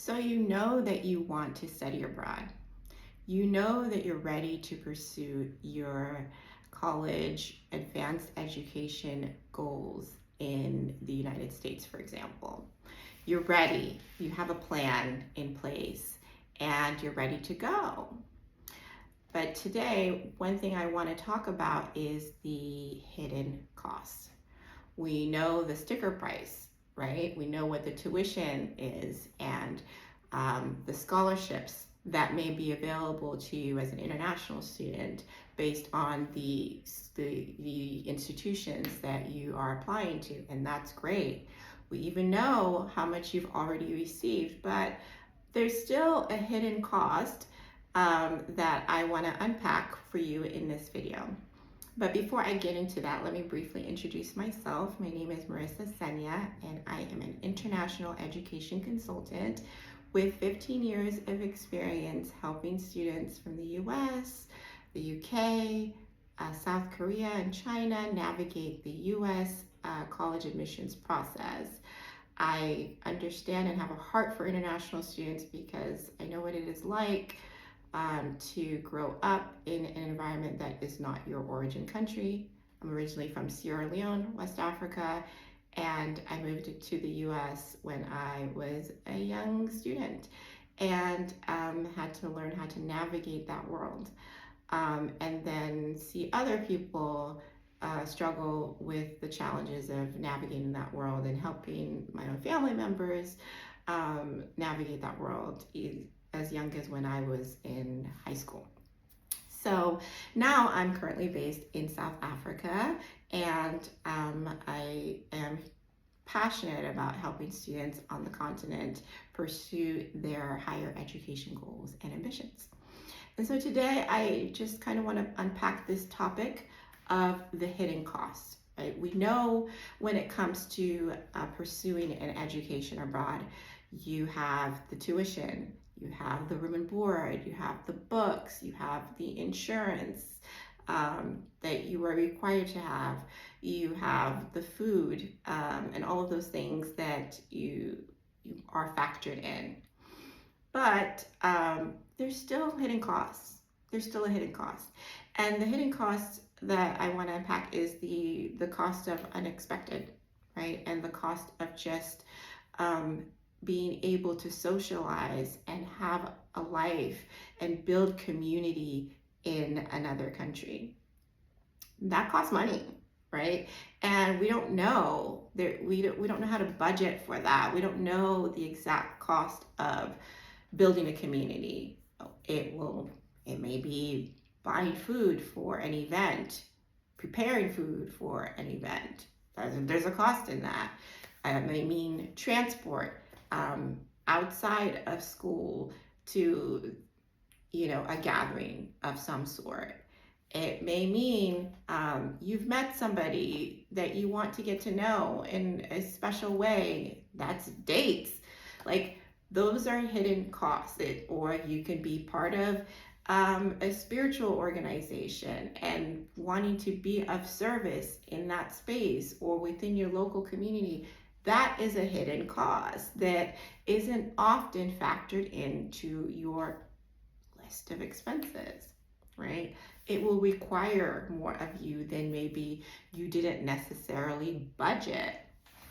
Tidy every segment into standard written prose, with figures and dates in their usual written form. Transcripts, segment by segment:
So you know that you want to study abroad. You know that you're ready to pursue your college advanced education goals in the United States, for example. You're ready, you have a plan in place, and you're ready to go. But today, one thing I want to talk about is the hidden costs. We know the sticker price, right? We know what the tuition is and the scholarships that may be available to you as an international student based on the institutions that you are applying to, and that's great. We even know how much you've already received, but there's still a hidden cost that I want to unpack for you in this video. But before I get into that, let me briefly introduce myself. My name is Marisa Senya, and I am an international education consultant with 15 years of experience helping students from the US, the UK, South Korea, and China navigate the US college admissions process. I understand and have a heart for international students because I know what it is like to grow up in an environment that is not your origin country. I'm originally from Sierra Leone, West Africa, and I moved to the US when I was a young student and had to learn how to navigate that world. And then see other people struggle with the challenges of navigating that world and helping my own family members navigate that world as young as when I was in high school. So now I'm currently based in South Africa, and I am passionate about helping students on the continent pursue their higher education goals and ambitions. And so today I just kind of want to unpack this topic of the hidden costs. Right? We know when it comes to pursuing an education abroad, you have the tuition, you have the room and board, you have the books, you have the insurance that you are required to have, you have the food, and all of those things that you are factored in. But there's still hidden costs. There's still a hidden cost. And the hidden cost that I want to unpack is the cost of unexpected, right? And the cost of just being able to socialize and have a life and build community in another country. That costs money, right? And we don't know we don't know how to budget for that. We don't know the exact cost of building a community. It may be buying food for an event, preparing food for an event. There's a cost in that. It may mean transport outside of school to, a gathering of some sort. It may mean you've met somebody that you want to get to know in a special way. That's dates. Like, those are hidden costs. Or you can be part of a spiritual organization and wanting to be of service in that space or within your local community. That is a hidden cost that isn't often factored into your list of expenses, right? It will require more of you than maybe you didn't necessarily budget,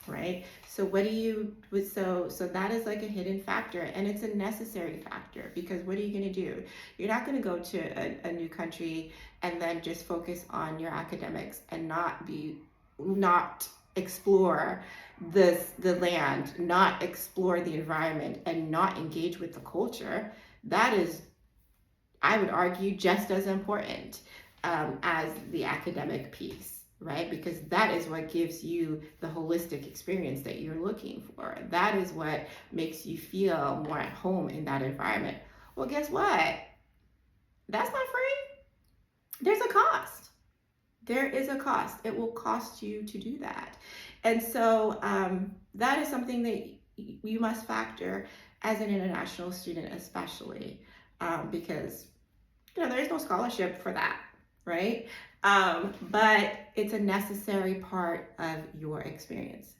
right? So so that is like a hidden factor, and it's a necessary factor, because what are you going to do? You're not going to go to a new country and then just focus on your academics and not explore the land, not explore the environment, and not engage with the culture. That is, I would argue, just as important as the academic piece, right? Because that is what gives you the holistic experience that you're looking for. That is what makes you feel more at home in that environment. Well, guess what? That's not free. There's a cost. There is a cost. It will cost you to do that. And so that is something that you must factor as an international student, especially because there's no scholarship for that, right? But it's a necessary part of your experience.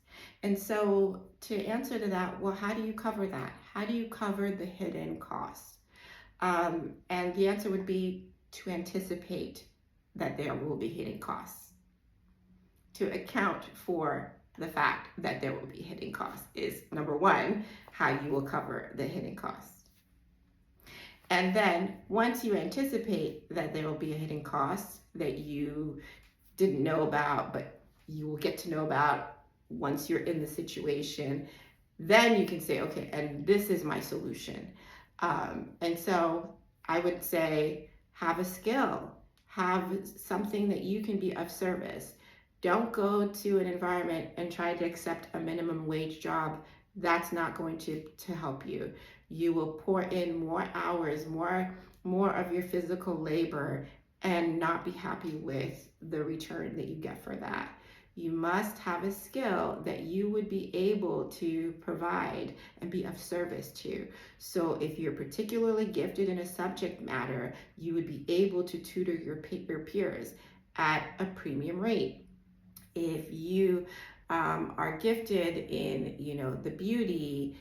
And so to answer to that, well, how do you cover that? How do you cover the hidden costs? And the answer would be to anticipate that there will be hidden costs. To account for the fact that there will be hidden costs is number one, how you will cover the hidden costs. And then once you anticipate that there will be a hidden cost that you didn't know about, but you will get to know about once you're in the situation, then you can say, okay, and this is my solution. And so I would say, have a skill, have something that you can be of service. Don't go to an environment and try to accept a minimum wage job. That's not going to help you. You will pour in more hours, more of your physical labor, and not be happy with the return that you get for that. You must have a skill that you would be able to provide and be of service to. So if you're particularly gifted in a subject matter, you would be able to tutor your peers at a premium rate. If you are gifted in, the beauty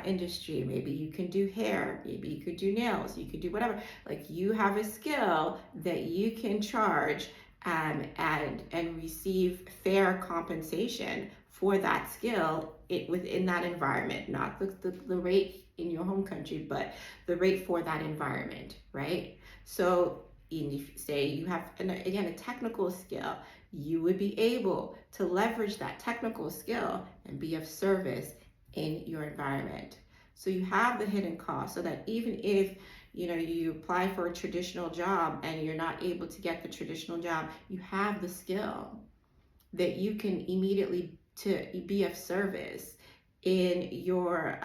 industry, maybe you can do hair, maybe you could do nails, you could do whatever. Like, you have a skill that you can charge and receive fair compensation for that skill within that environment, not the rate in your home country, but the rate for that environment, right? So if, say you have, again, a technical skill, you would be able to leverage that technical skill and be of service in your environment. So you have the hidden cost, so that even if you apply for a traditional job and you're not able to get the traditional job, you have the skill that you can immediately to be of service in your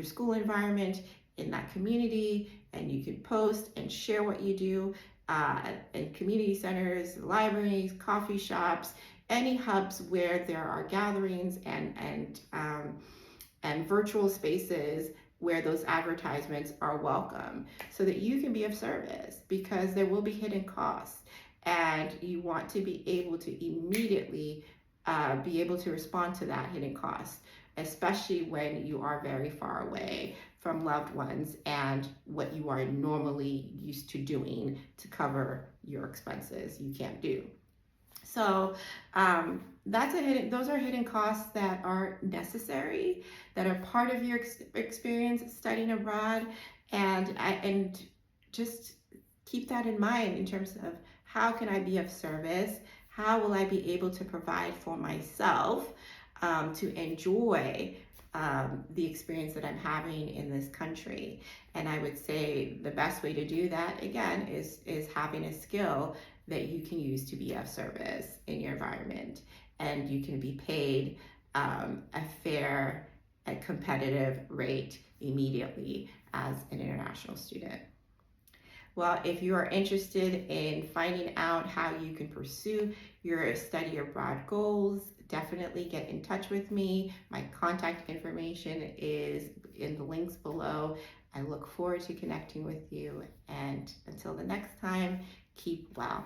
school environment, in that community, and you can post and share what you do in community centers, libraries, coffee shops, any hubs where there are gatherings and virtual spaces where those advertisements are welcome, so that you can be of service, because there will be hidden costs, and you want to be able to immediately be able to respond to that hidden cost, especially when you are very far away from loved ones and what you are normally used to doing to cover your expenses you can't do. So those are hidden costs that are necessary, that are part of your experience studying abroad, and just keep that in mind in terms of, how can I be of service? How will I be able to provide for myself to enjoy the experience that I'm having in this country? And I would say the best way to do that, again, is having a skill that you can use to be of service in your environment, and you can be paid a fair and competitive rate immediately as an international student. Well, if you are interested in finding out how you can pursue your study abroad goals, definitely get in touch with me. My contact information is in the links below. I look forward to connecting with you, and until the next time, keep well.